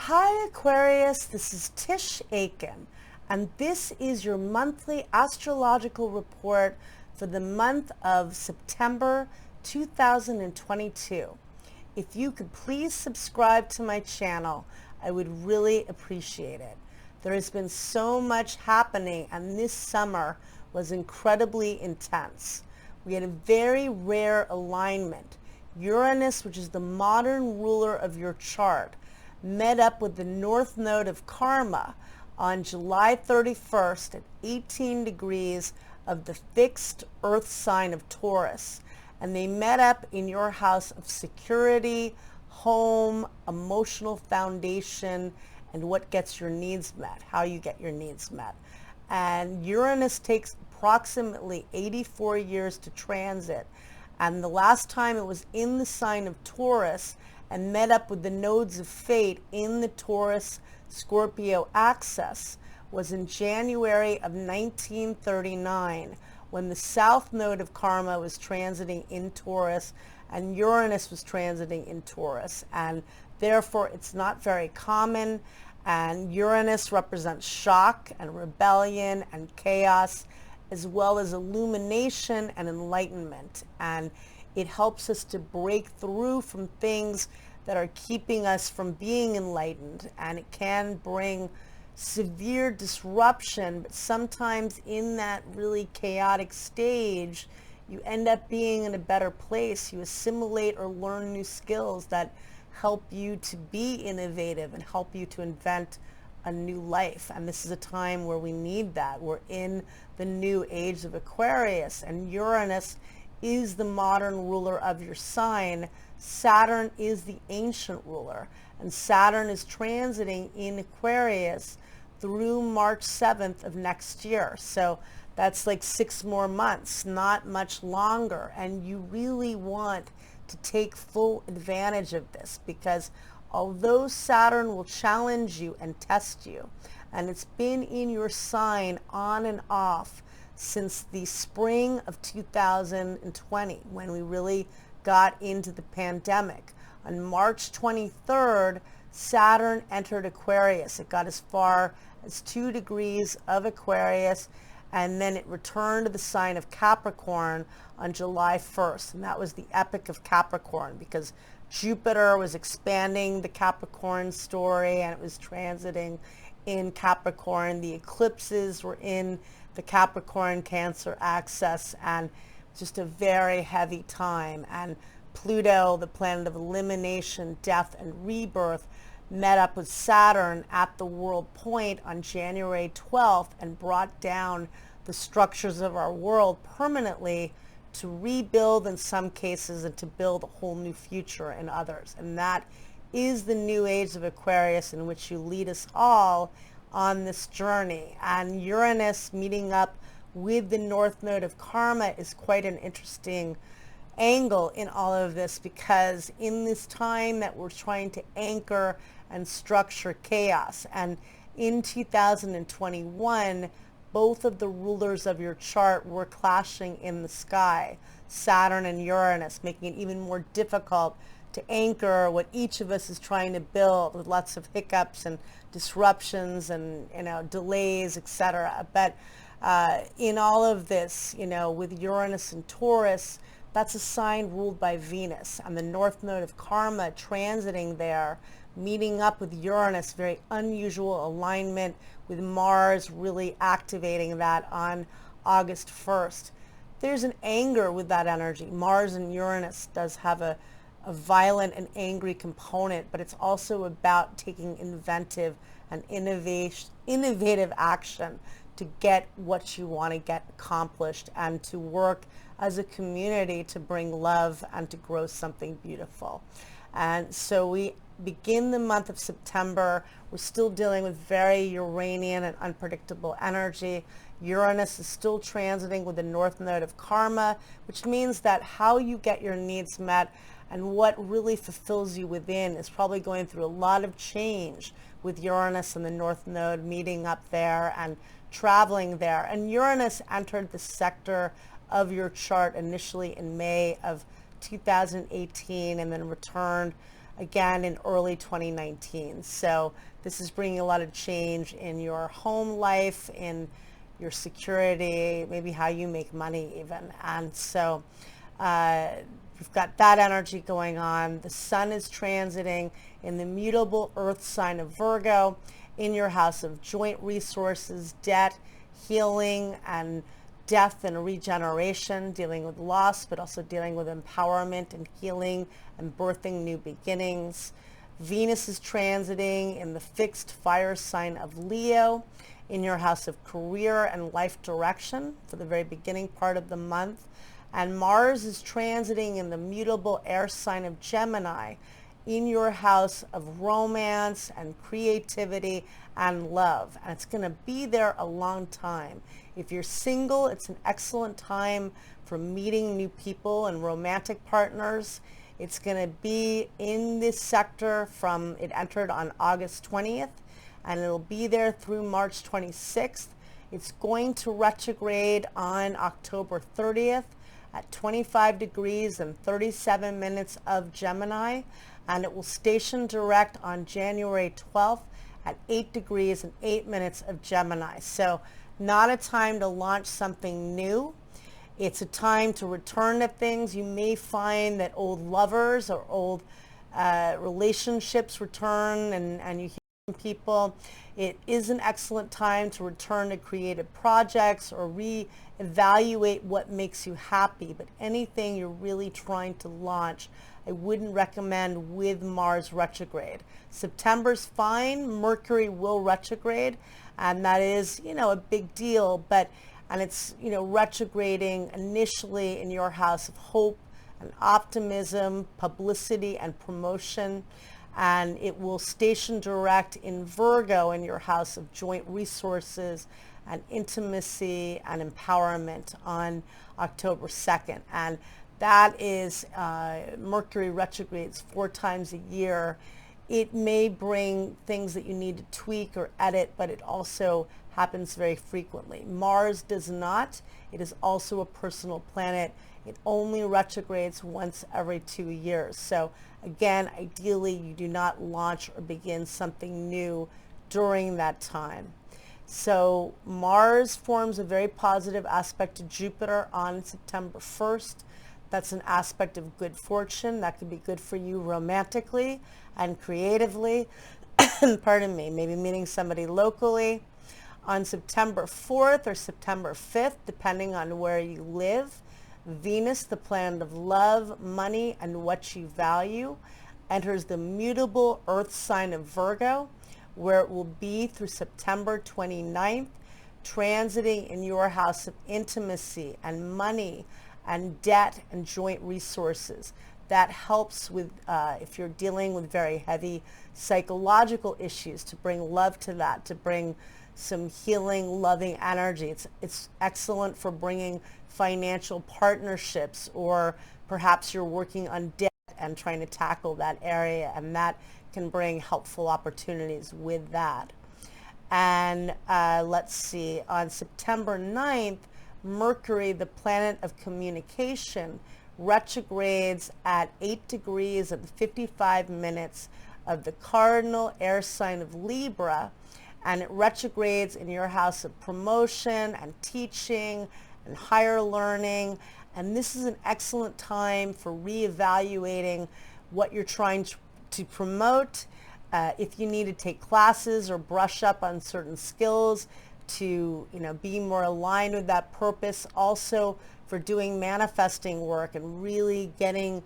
Hi Aquarius, this is Tisch Aitken, and this is your monthly astrological report for the month of September 2022. If you could please subscribe to my channel, I would really appreciate it. There has been so much happening, and this summer was incredibly intense. We had a very rare alignment. Uranus, which is the modern ruler of your chart, met up with the North Node of Karma on July 31st at 18 degrees of the fixed Earth sign of Taurus. And they met up in your house of security, home, emotional foundation, and what gets your needs met, how you get your needs met. And Uranus takes approximately 84 years to transit. And the last time it was in the sign of Taurus and met up with the nodes of fate in the Taurus Scorpio axis was in January of 1939, when the south node of Karma was transiting in Taurus and Uranus was transiting in Taurus, and therefore it's not very common. And Uranus represents shock and rebellion and chaos, as well as illumination and enlightenment. And it helps us to break through from things that are keeping us from being enlightened. And it can bring severe disruption, but sometimes in that really chaotic stage, you end up being in a better place. You assimilate or learn new skills that help you to be innovative and help you to invent a new life. And this is a time where we need that. We're in the new age of Aquarius, and Uranus is the modern ruler of your sign. Saturn is the ancient ruler, and Saturn is transiting in Aquarius through March 7th of next year. So that's like 6 more months, not much longer. And you really want to take full advantage of this, because although Saturn will challenge you and test you, and it's been in your sign on and off since the spring of 2020, when we really got into the pandemic. On March 23rd, Saturn entered Aquarius. It got as far as 2 degrees of Aquarius, and then it returned to the sign of Capricorn on July 1st. And that was the epic of Capricorn, because Jupiter was expanding the Capricorn story, and it was transiting in Capricorn. The eclipses were in the Capricorn Cancer axis, and just a very heavy time. And Pluto, the planet of elimination, death, and rebirth, met up with Saturn at the world point on January 12th and brought down the structures of our world permanently, to rebuild in some cases and to build a whole new future in others. And that is the new age of Aquarius, in which you lead us all on this journey. And Uranus meeting up with the North Node of Karma is quite an interesting angle in all of this, because in this time that we're trying to anchor and structure chaos, and in 2021, both of the rulers of your chart were clashing in the sky, Saturn and Uranus, making it even more difficult to anchor what each of us is trying to build, with lots of hiccups and disruptions and delays, etc. But in all of this, with Uranus and Taurus, that's a sign ruled by Venus, and the North Node of Karma transiting there, meeting up with Uranus, very unusual alignment, with Mars really activating that on August 1st. There's an anger with that energy. Mars and Uranus does have a violent and angry component, but it's also about taking inventive and innovative action to get what you want to get accomplished, and to work as a community to bring love and to grow something beautiful. And so we begin the month of September. We're still dealing with very Uranian and unpredictable energy. Uranus is still transiting with the North Node of Karma, which means that how you get your needs met and what really fulfills you within is probably going through a lot of change, with Uranus and the North Node meeting up there and traveling there. And Uranus entered the sector of your chart initially in May of 2018, and then returned again in early 2019. So this is bringing a lot of change in your home life, in your security, maybe how you make money even. And so you've got that energy going on. The sun is transiting in the mutable earth sign of Virgo in your house of joint resources, debt, healing, and death and regeneration, dealing with loss, but also dealing with empowerment and healing and birthing new beginnings. Venus is transiting in the fixed fire sign of Leo in your house of career and life direction for the very beginning part of the month. And Mars is transiting in the mutable air sign of Gemini in your house of romance and creativity and love. And it's going to be there a long time. If you're single, it's an excellent time for meeting new people and romantic partners. It's going to be in this sector from, it entered on August 20th, and it'll be there through March 26th. It's going to retrograde on October 30th at 25 degrees and 37 minutes of Gemini, and it will station direct on January 12th at 8 degrees and 8 minutes of Gemini. So not a time to launch something new. It's a time to return to things. You may find that old lovers or old relationships return, and you hear from people. It is an excellent time to return to creative projects or reevaluate what makes you happy. But anything you're really trying to launch, I wouldn't recommend with Mars retrograde. September's fine. Mercury will retrograde, and that is, a big deal. And it's, retrograding initially in your house of hope and optimism, publicity and promotion. And it will station direct in Virgo in your house of joint resources and intimacy and empowerment on October 2nd. And that is, Mercury retrogrades 4 times a year. It may bring things that you need to tweak or edit, but it also happens very frequently. Mars does not. It is also a personal planet. It only retrogrades once every 2 years. So again, ideally, you do not launch or begin something new during that time. So Mars forms a very positive aspect to Jupiter on September 1st. That's an aspect of good fortune. That could be good for you romantically and creatively. Pardon me, maybe meeting somebody locally. On September 4th or September 5th, depending on where you live, Venus, the planet of love, money, and what you value, enters the mutable earth sign of Virgo, where it will be through September 29th, transiting in your house of intimacy and money and debt and joint resources. That helps with, if you're dealing with very heavy psychological issues, to bring love to that, to bring some healing, loving energy. It's excellent for bringing financial partnerships, or perhaps you're working on debt and trying to tackle that area, and that can bring helpful opportunities with that. And let's see, on September 9th, Mercury, the planet of communication, retrogrades at 8 degrees and 55 minutes of the cardinal air sign of Libra, and it retrogrades in your house of promotion and teaching and higher learning. And this is an excellent time for reevaluating what you're trying to promote. If you need to take classes or brush up on certain skills to be more aligned with that purpose. Also for doing manifesting work and really getting,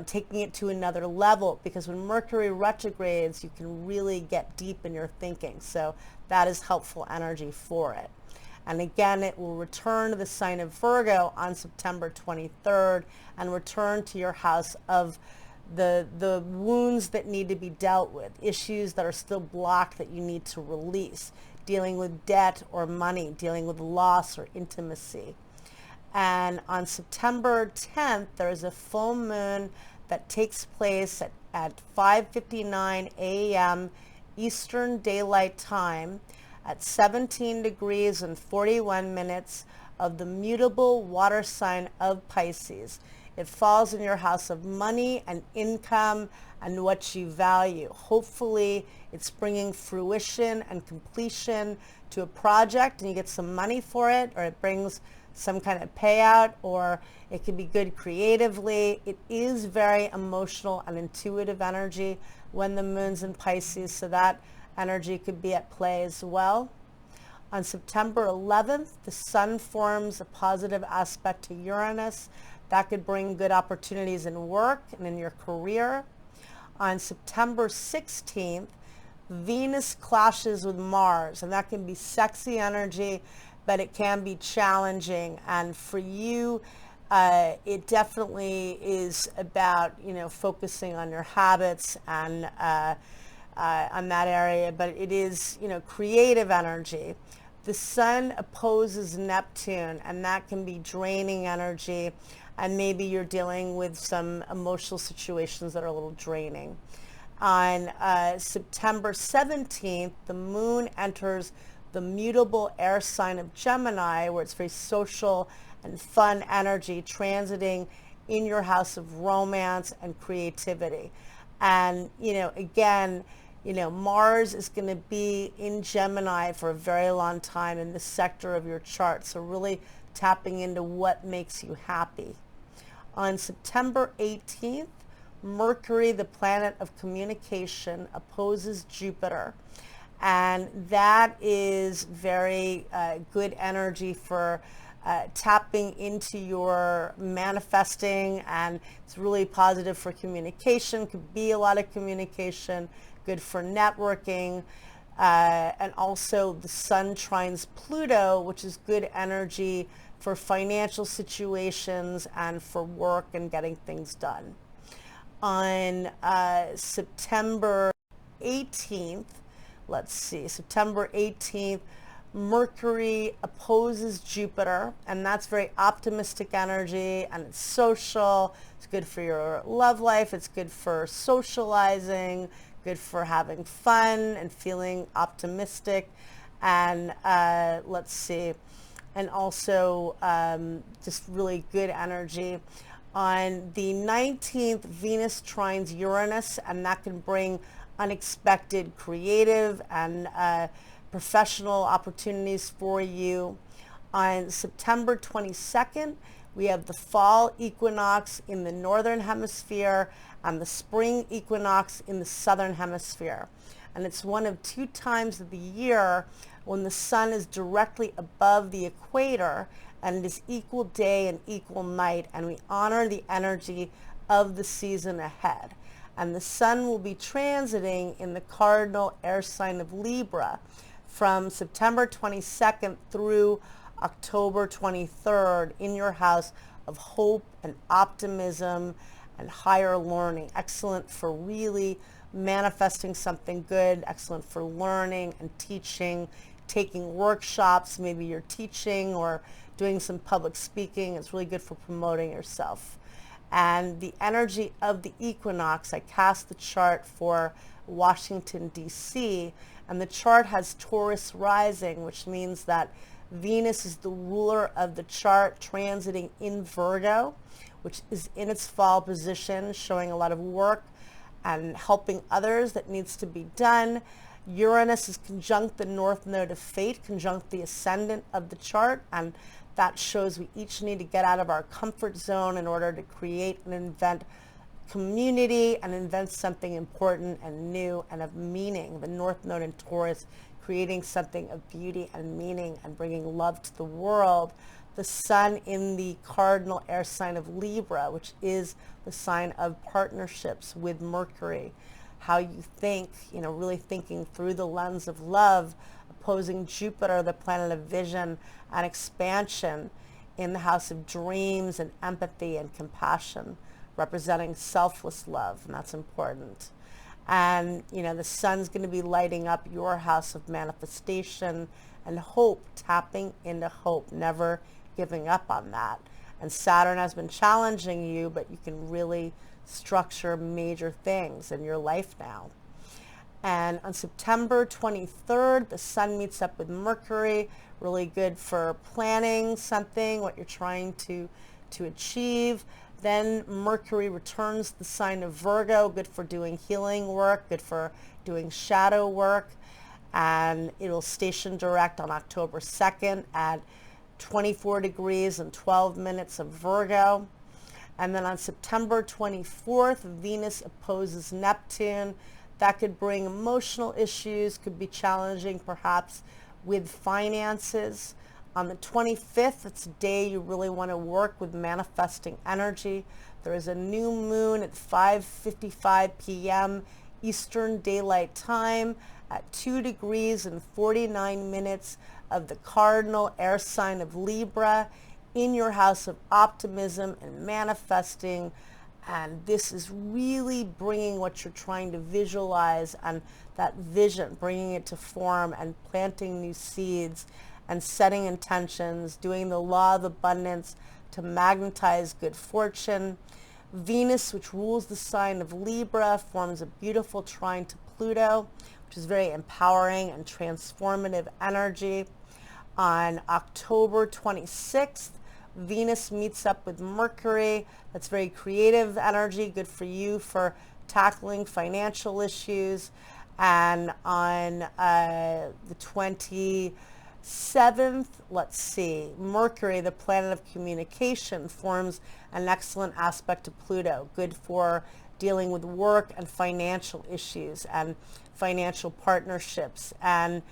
taking it to another level, because when Mercury retrogrades, you can really get deep in your thinking. So that is helpful energy for it. And again, it will return to the sign of Virgo on September 23rd and return to your house of the wounds that need to be dealt with, issues that are still blocked that you need to release, dealing with debt or money, dealing with loss or intimacy. And on September 10th, there is a full moon that takes place at 5:59 a.m. Eastern Daylight Time at 17 degrees and 41 minutes of the mutable water sign of Pisces. It falls in your house of money and income and what you value. Hopefully it's bringing fruition and completion to a project and you get some money for it, or it brings some kind of payout, or it can be good creatively. It is very emotional and intuitive energy when the moon's in Pisces, so that energy could be at play as well. On September 11th, the sun forms a positive aspect to Uranus. That could bring good opportunities in work and in your career. On September 16th, Venus clashes with Mars, and that can be sexy energy, but it can be challenging. And for you, it definitely is about, focusing on your habits and on that area, but it is, creative energy. The sun opposes Neptune, and that can be draining energy, and maybe you're dealing with some emotional situations that are a little draining. On September 17th, the moon enters the mutable air sign of Gemini, where it's very social and fun energy, transiting in your house of romance and creativity. And, again, Mars is going to be in Gemini for a very long time in this sector of your chart. So really tapping into what makes you happy. On September 18th, Mercury, the planet of communication, opposes Jupiter. And that is very good energy for tapping into your manifesting, and it's really positive for communication. Could be a lot of communication, good for networking, and also the sun trines Pluto, which is good energy for financial situations and for work and getting things done. On September 18th, September 18th, Mercury opposes Jupiter, and that's very optimistic energy, and it's social. It's good for your love life. It's good for socializing, good for having fun and feeling optimistic. And and also just really good energy. On the 19th, Venus trines Uranus, and that can bring unexpected creative and professional opportunities for you. On September 22nd, we have the fall equinox in the northern hemisphere and the spring equinox in the southern hemisphere. And it's one of two times of the year when the sun is directly above the equator, and it is equal day and equal night, and we honor the energy of the season ahead. And the sun will be transiting in the cardinal air sign of Libra from September 22nd through October 23rd in your house of hope and optimism and higher learning. Excellent for really manifesting something good, excellent for learning and teaching, taking workshops, maybe you're teaching or doing some public speaking. It's really good for promoting yourself. And the energy of the equinox, I cast the chart for Washington, D.C., and the chart has Taurus rising, which means that Venus is the ruler of the chart, transiting in Virgo, which is in its fall position, showing a lot of work and helping others that needs to be done. Uranus is conjunct the north node of fate, conjunct the ascendant of the chart, and that shows we each need to get out of our comfort zone in order to create and invent community and invent something important and new and of meaning. The north node in Taurus, creating something of beauty and meaning and bringing love to the world. The sun in the cardinal air sign of Libra, which is the sign of partnerships with Mercury. How you think, really thinking through the lens of love, opposing Jupiter, the planet of vision and expansion, in the house of dreams and empathy and compassion, representing selfless love, and that's important. And, the sun's going to be lighting up your house of manifestation and hope, tapping into hope, never giving up on that. And Saturn has been challenging you, but you can really structure major things in your life now. And on September 23rd, the sun meets up with Mercury, really good for planning something, what you're trying to achieve. Then Mercury returns the sign of Virgo, good for doing healing work, good for doing shadow work. And it'll station direct on October 2nd at 24 degrees and 12 minutes of Virgo. And then on September 24th, Venus opposes Neptune. That could bring emotional issues, could be challenging perhaps with finances. On the 25th, it's a day you really want to work with manifesting energy. There is a new moon at 5:55 p.m. Eastern Daylight Time at 2 degrees and 49 minutes of the cardinal air sign of Libra in your house of optimism and manifesting. And this is really bringing what you're trying to visualize and that vision, bringing it to form and planting new seeds and setting intentions, doing the law of abundance to magnetize good fortune. Venus, which rules the sign of Libra, forms a beautiful trine to Pluto, which is very empowering and transformative energy. On October 26th, Venus meets up with Mercury. That's very creative energy, good for you for tackling financial issues. And on the 27th, let's see, Mercury, the planet of communication, forms an excellent aspect to Pluto, good for dealing with work and financial issues and financial partnerships. And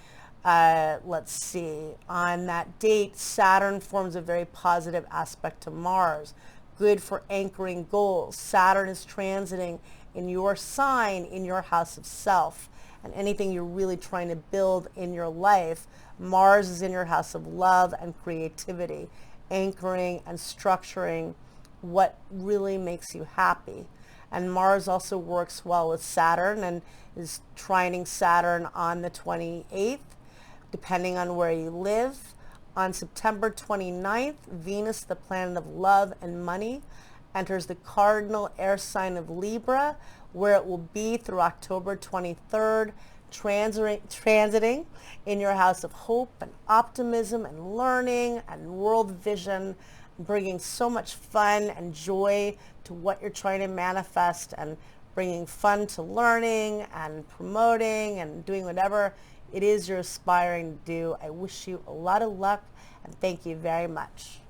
let's see, on that date, Saturn forms a very positive aspect to Mars, good for anchoring goals. Saturn is transiting in your sign, in your house of self, and anything you're really trying to build in your life. Mars is in your house of love and creativity, anchoring and structuring what really makes you happy. And Mars also works well with Saturn and is trining Saturn on the 28th, depending on where you live. On September 29th, Venus, the planet of love and money, enters the cardinal air sign of Libra, where it will be through October 23rd, transiting in your house of hope and optimism and learning and world vision, bringing so much fun and joy to what you're trying to manifest and bringing fun to learning and promoting and doing whatever it is you're aspiring to do. I wish you a lot of luck and thank you very much.